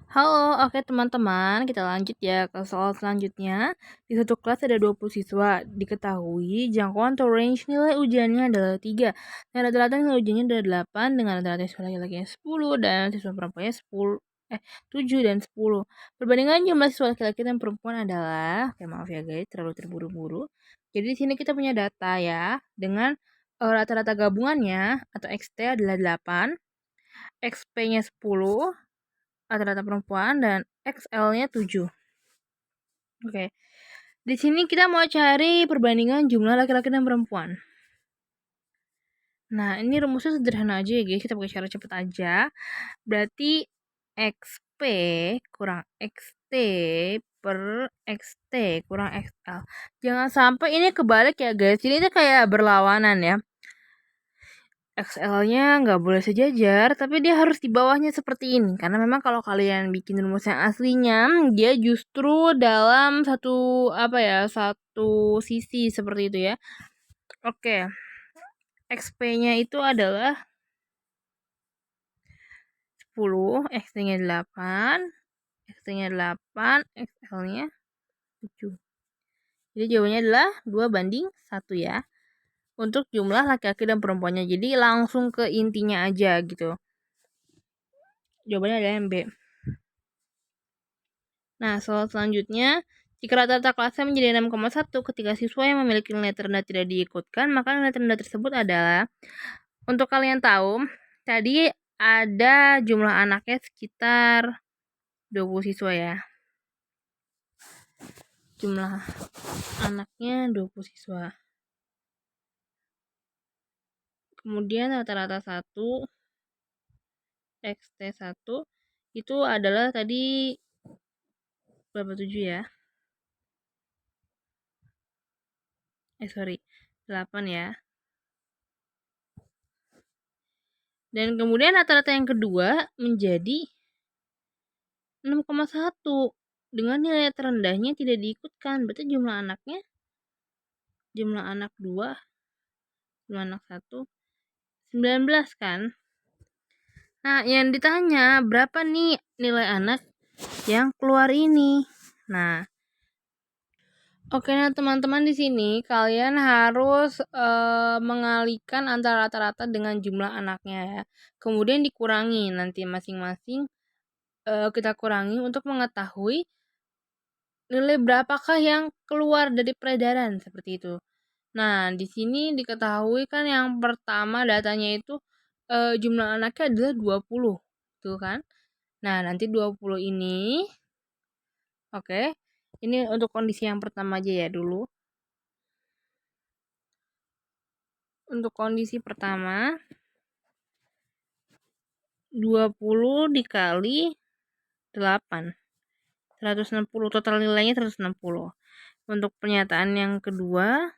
Halo, oke teman-teman, kita lanjut ya ke soal selanjutnya. Di satu kelas ada 20 siswa. Diketahui jangkauan atau range nilai ujiannya adalah 3. Dan rata-rata nilai ujiannya adalah 8 dengan rata-rata siswa laki-lakinya 10 dan siswa perempuannya 7 dan 10. Perbandingan jumlah siswa laki-laki dan perempuan adalah, maaf ya guys, terlalu terburu-buru. Jadi di sini kita punya data ya, dengan rata-rata gabungannya atau XT adalah 8, XP-nya 10, rata-rata perempuan, dan XL-nya 7. Oke. Di sini kita mau cari perbandingan jumlah laki-laki dan perempuan. Nah, ini rumusnya sederhana aja ya guys, kita pakai cara cepet aja. Berarti XP kurang XT per XT kurang XL. Jangan sampai ini kebalik ya guys, jadi ini kayak berlawanan ya. XL-nya nggak boleh sejajar, tapi dia harus di bawahnya seperti ini. Karena memang kalau kalian bikin rumus yang aslinya, dia justru dalam satu sisi seperti itu ya. Oke. XP-nya itu adalah 10, XT-nya 8, XT-nya 8, XL-nya 7. Jadi jawabannya adalah 2:1 ya. Untuk jumlah laki-laki dan perempuannya. Jadi langsung ke intinya aja gitu. Jawabannya adalah yang B. Nah, soal selanjutnya, jika rata-rata kelasnya menjadi 6,1 ketika siswa yang memiliki nilai terendah tidak diikutkan, maka nilai terendah tersebut adalah, untuk kalian tahu, tadi ada jumlah anaknya sekitar 20 siswa ya. Jumlah anaknya 20 siswa. Kemudian rata-rata 1, XT1, itu adalah tadi berapa 7 ya? 8 ya. Dan kemudian rata-rata yang kedua menjadi 6,1 dengan nilai terendahnya tidak diikutkan. Berarti jumlah anaknya, jumlah anak 2, jumlah anak 1, 19 kan? Nah, yang ditanya berapa nih nilai anak yang keluar ini? Nah, oke, nah teman-teman di sini kalian harus mengalihkan antara rata-rata dengan jumlah anaknya ya. Kemudian dikurangi nanti masing-masing kita kurangi untuk mengetahui nilai berapakah yang keluar dari peredaran seperti itu. Nah, di sini diketahui kan yang pertama datanya itu jumlah anaknya adalah 20. Tuh kan? Nah, nanti 20 ini oke. Ini untuk kondisi yang pertama aja ya dulu. Untuk kondisi pertama 20 dikali 8. 160, total nilainya 160. Untuk pernyataan yang kedua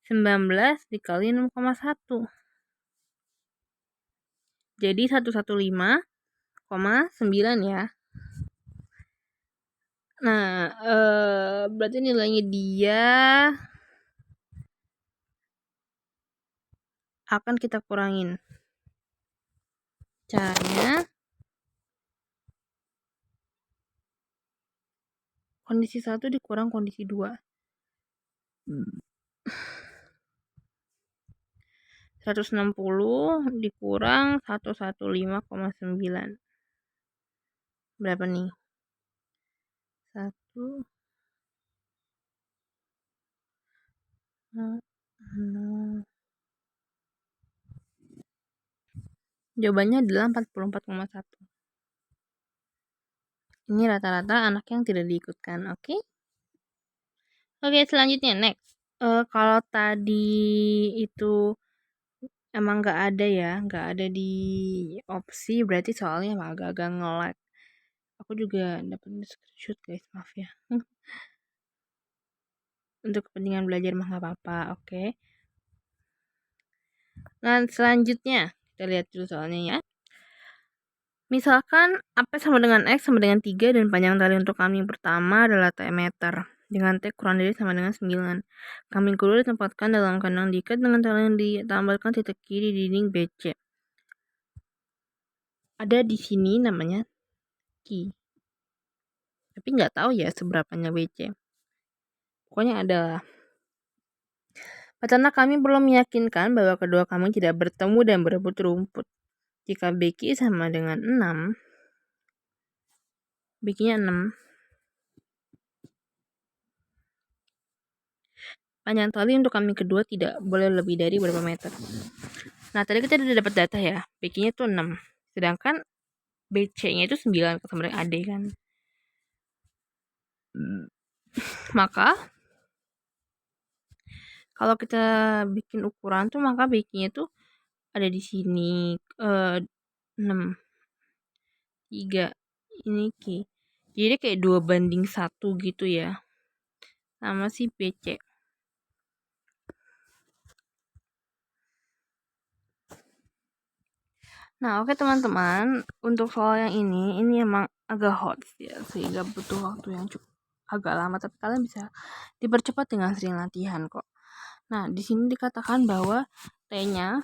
19 dikali 6,1. Jadi 115,9 ya. Nah, berarti nilainya dia akan kita kurangin. Caranya kondisi 1 dikurang kondisi 2. 160 dikurang 115,9. Berapa nih? 1 0. Jawabannya adalah 44,1. Ini rata-rata anak yang tidak diikutkan, oke? Oke, selanjutnya next. Kalau tadi itu emang nggak ada ya, nggak ada di opsi, berarti soalnya emang agak-agak nge-lag. Aku juga dapat screenshot guys, maaf ya. Untuk kepentingan belajar mah nggak apa-apa, oke? Nah, selanjutnya kita lihat dulu soalnya ya. Misalkan AP sama dengan X sama dengan 3 dan panjang tali untuk kambing pertama adalah T meter. Dengan T kurang dari sama dengan 9. Kambing kedua ditempatkan dalam kandang diikat dengan tali yang ditambahkan titik kiri di dinding BC. Ada di sini namanya Q. Tapi nggak tahu ya seberapanya BC. Pokoknya adalah. Peternak kami belum meyakinkan bahwa kedua kami tidak bertemu dan berebut rumput. Jika BQ sama dengan 6, BQ-nya 6, panjang tali untuk kami kedua tidak boleh lebih dari berapa meter. Nah, tadi kita udah dapat data ya, BQ-nya tuh 6. Sedangkan BC-nya itu 9 sama dengan AD kan. Maka kalau kita bikin ukuran tuh maka BQ-nya tuh ada di sini 6 3 ini Q. Jadi kayak 2:1 gitu ya. Sama si BC. Nah, oke teman-teman, untuk soal yang ini emang agak hot ya, sehingga butuh waktu yang cukup agak lama, tapi kalian bisa dipercepat dengan sering latihan kok. Nah, di sini dikatakan bahwa T-nya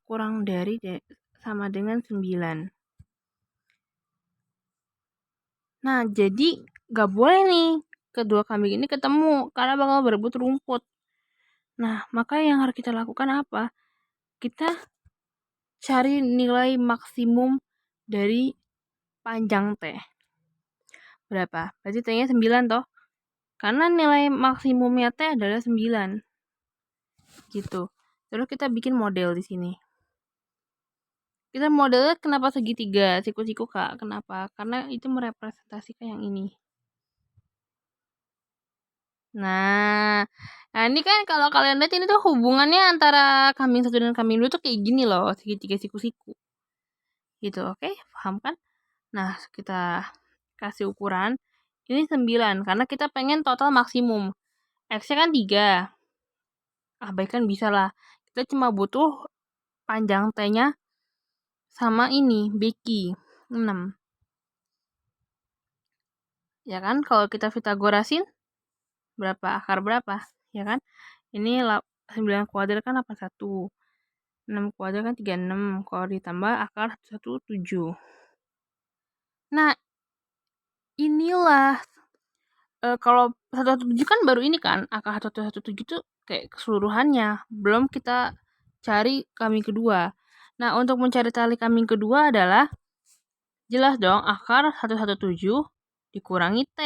kurang dari sama dengan 9. Nah, jadi gak boleh nih kedua kambing ini ketemu karena bakal berebut rumput. Nah, maka yang harus kita lakukan apa? Kita cari nilai maksimum dari panjang T. Berapa? Berarti T-nya 9 toh. Karena nilai maksimumnya T adalah 9. Gitu. Terus kita bikin model di sini. Kita modelnya kenapa segitiga, siku-siku Kak? Kenapa? Karena itu merepresentasikan yang ini. Nah, ini kan kalau kalian lihat ini tuh hubungannya antara kambing satu dan kambing dua tuh kayak gini loh, segitiga siku-siku. Gitu, oke? Paham kan? Nah, kita kasih ukuran. Ini 9, karena kita pengen total maksimum. X-nya kan 3. Abaikan bisa lah. Kita cuma butuh panjang T-nya sama ini, BQ, 6. Ya kan? Kalau kita Pitagorasin, berapa? Akar berapa? Ya kan? Ini 9 kuadrat kan 81. 6 kuadrat kan 36. Kalau ditambah akar 117. Nah, inilah kalau 117 kan baru ini kan, akar 117 itu kayak keseluruhannya. Belum kita cari kambing kedua. Nah, untuk mencari tali kambing kedua adalah jelas dong akar 117 dikurangi T.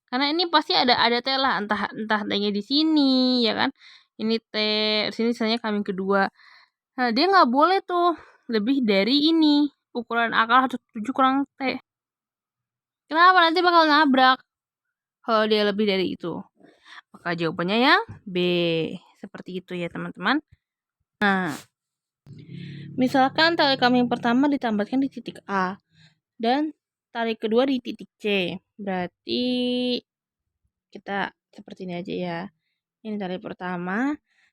Karena ini pasti ada T lah, entah T-nya di sini ya kan. Ini T, sini misalnya kambing kedua. Nah, dia nggak boleh tuh lebih dari ini. Ukuran akar 117 kurang T. Kenapa? Nanti bakal nabrak kalau dia lebih dari itu. Maka jawabannya yang B. Seperti itu ya teman-teman. Nah, misalkan tali kambing pertama ditambahkan di titik A dan tali kedua di titik C. Berarti kita seperti ini aja ya. Ini tali pertama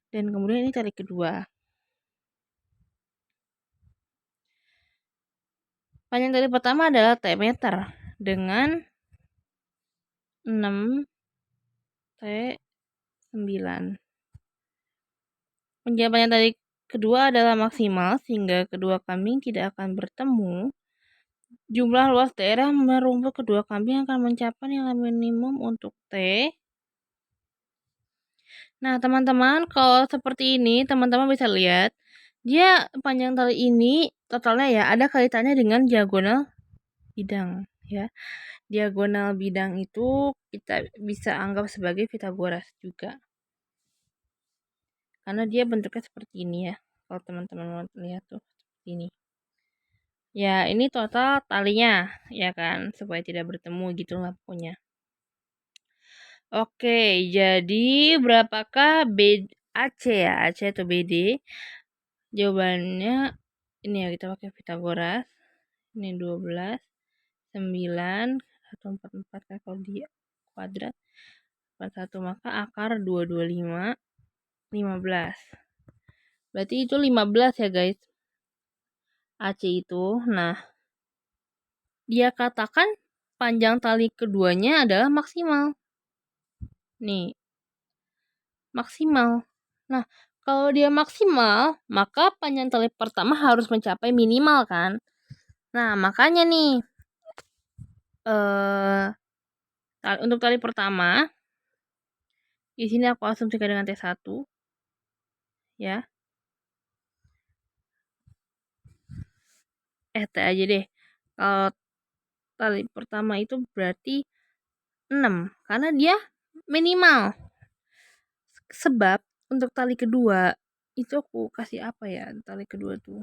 dan kemudian ini tali kedua. Panjang tali pertama adalah T meter dengan 6 T 9. Panjang tali kedua adalah maksimal sehingga kedua kambing tidak akan bertemu. Jumlah luas daerah merumput kedua kambing akan mencapai nilai minimum untuk T. Nah, teman-teman, kalau seperti ini, teman-teman bisa lihat, dia panjang tali ini totalnya ya ada kaitannya dengan diagonal bidang ya. Diagonal bidang itu kita bisa anggap sebagai Pitagoras juga. Karena dia bentuknya seperti ini ya. Kalau teman-teman mau lihat tuh seperti ini. Ya, ini total talinya ya kan, supaya tidak bertemu gitu lah pokoknya. Oke, jadi berapakah AC ya? AC atau BD? Jawabannya ini ya, kita pakai Pitagoras. Ini 12, 9, 144 kan kalau di kuadrat. 41, maka akar 225, 15. Berarti itu 15 ya guys. AC itu. Nah, dia katakan panjang tali keduanya adalah maksimal. Nih, maksimal. Nah, kalau dia maksimal, maka panjang tali pertama harus mencapai minimal kan. Nah, makanya nih untuk tali pertama di sini aku asumsikan dengan T1 ya. T aja deh. Kalau tali pertama itu berarti 6 karena dia minimal. Sebab untuk tali kedua itu aku kasih apa ya? Tali kedua tuh.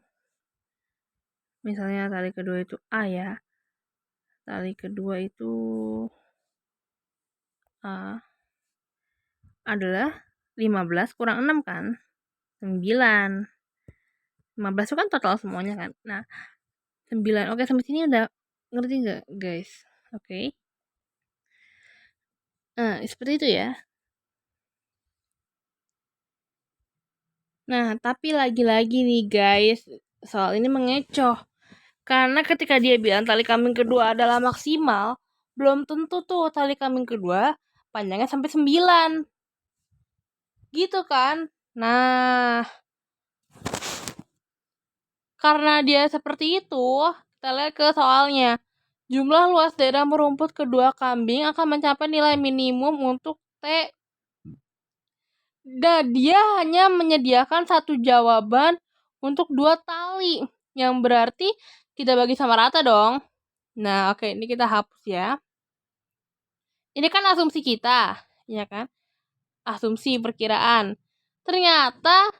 Misalnya tali kedua itu A ya. Tali kedua itu A adalah 15 kurang 6 kan? 9. 15 itu kan total semuanya kan. Nah, 9. Oke, sampai sini udah ngerti nggak, guys? Oke. Nah, seperti itu ya. Nah, tapi lagi-lagi nih, guys, soal ini mengecoh. Karena ketika dia bilang tali kambing kedua adalah maksimal, belum tentu tuh tali kambing kedua panjangnya sampai 9. Gitu kan? Nah, karena dia seperti itu, kita lihat ke soalnya. Jumlah luas daerah merumput kedua kambing akan mencapai nilai minimum untuk T. Dan dia hanya menyediakan satu jawaban untuk 2 tali. Yang berarti kita bagi sama rata dong. Nah, oke, ini kita hapus ya. Ini kan asumsi kita, ya kan? Asumsi perkiraan. Ternyata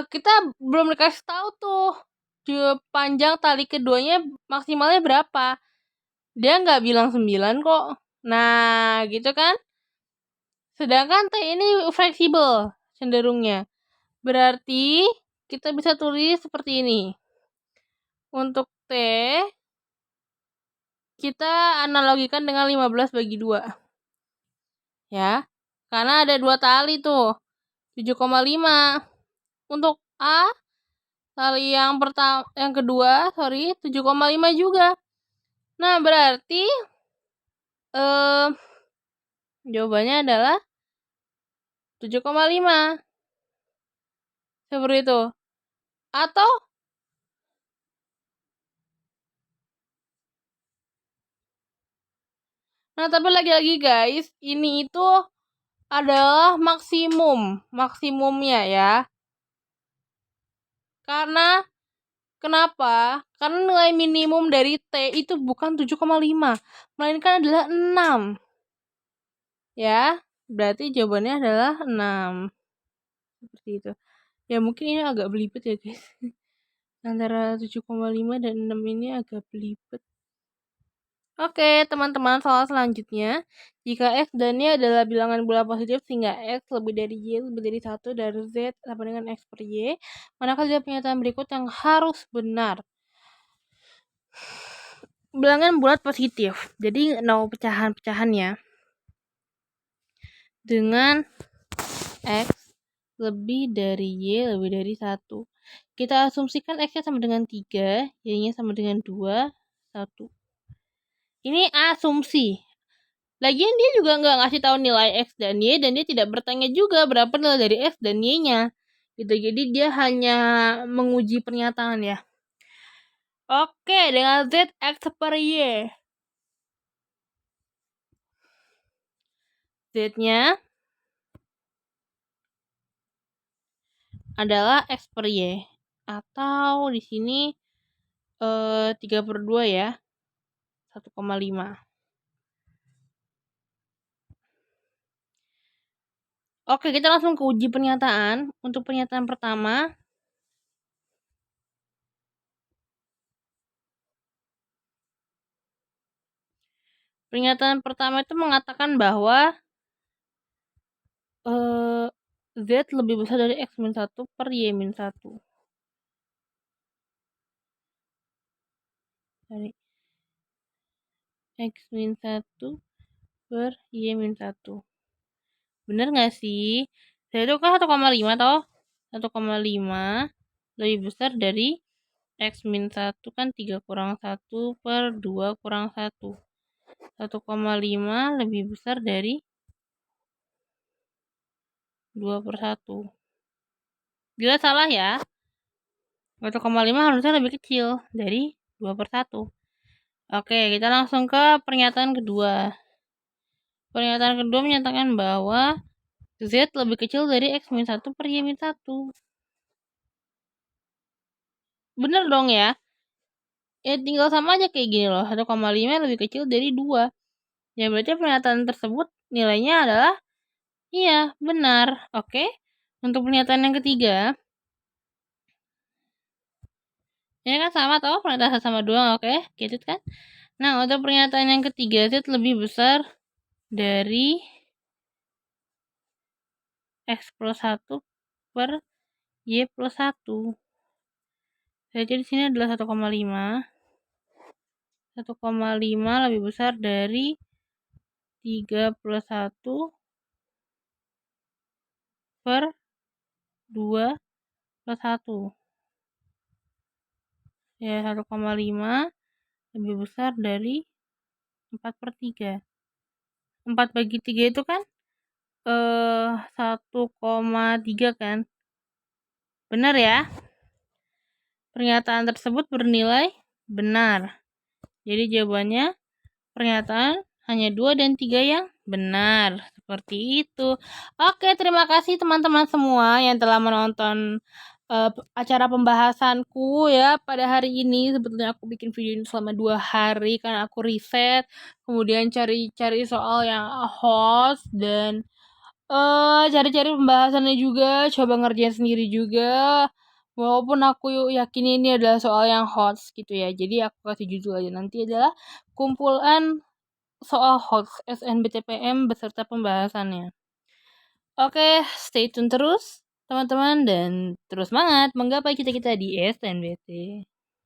kita belum dikasih tahu tuh panjang tali keduanya maksimalnya berapa. Dia nggak bilang 9 kok. Nah, gitu kan? Sedangkan T ini fleksibel cenderungnya. Berarti kita bisa tulis seperti ini. Untuk T, kita analogikan dengan 15 bagi 2. Ya, karena ada 2 tali tuh. 7,5. Untuk A, tali yang kedua, 7,5 juga. Nah, berarti jawabannya adalah 7,5. Seperti itu. Atau nah, tapi lagi-lagi guys, ini itu adalah maksimumnya ya. Karena kenapa? Karena nilai minimum dari T itu bukan 7,5, melainkan adalah 6. Ya, berarti jawabannya adalah 6. Seperti itu. Ya, mungkin ini agak belibet ya, guys. Antara 7,5 dan 6 ini agak belibet. Oke, teman-teman, soal selanjutnya. Jika X dan Y adalah bilangan bulat positif sehingga X lebih dari Y lebih dari 1 dan Z sama dengan X per Y, manakah tiga pernyataan berikut yang harus benar? Bilangan bulat positif, jadi 0 pecahan-pecahan ya. Dengan X lebih dari Y lebih dari 1. Kita asumsikan X-nya sama dengan 3, Y-nya sama dengan 2, 1. Ini asumsi. Lagian dia juga nggak ngasih tahu nilai X dan Y, dan dia tidak bertanya juga berapa nilai dari X dan Y-nya. Gitu. Jadi dia hanya menguji pernyataan ya. Oke, dengan Z X per Y. Z-nya adalah X per Y. Atau di sini 3/2 ya. 1,5. Oke, kita langsung ke uji pernyataan. Untuk pernyataan pertama, itu mengatakan bahwa Z lebih besar dari X-1 per Y-1. Dari X-1 per Y-1. Bener nggak sih? Saya itu kan 1,5 toh. 1,5 lebih besar dari X-1 kan 3 kurang 1 per 2 kurang 1. 1,5 lebih besar dari 2/1. Bila salah ya. 1,5 harusnya lebih kecil dari 2/1. Oke, kita langsung ke pernyataan kedua. Pernyataan kedua menyatakan bahwa Z lebih kecil dari X-1 per Y-1. Bener dong ya? Ya tinggal sama aja kayak gini loh, 1,5 lebih kecil dari 2. Ya berarti pernyataan tersebut nilainya adalah iya, benar. Oke. Untuk pernyataan yang ketiga, ini kan sama toh, pernyataan sama 2, oke, gitu kan? Nah, untuk pernyataan yang ketiga, Z lebih besar dari X plus 1 per Y plus 1. Jadi di sini adalah 1,5. 1,5 lebih besar dari 3 plus 1 per 2 plus 1. Ya, 1,5 lebih besar dari 4/3. 4 bagi 3 itu kan 1,3 kan? Benar ya? Pernyataan tersebut bernilai benar. Jadi jawabannya pernyataan hanya 2 dan 3 yang benar. Seperti itu. Oke, terima kasih teman-teman semua yang telah menonton acara pembahasanku ya pada hari ini. Sebetulnya aku bikin video ini selama 2 hari karena aku riset, kemudian cari-cari soal yang host dan cari-cari pembahasannya juga, coba ngerjain sendiri juga. Walaupun aku yakin ini adalah soal yang hots gitu ya. Jadi aku kasih judul aja nanti adalah kumpulan soal hots SNBTPM beserta pembahasannya. Oke, stay tune terus teman-teman dan terus semangat menggapai cita-cita di SNBT.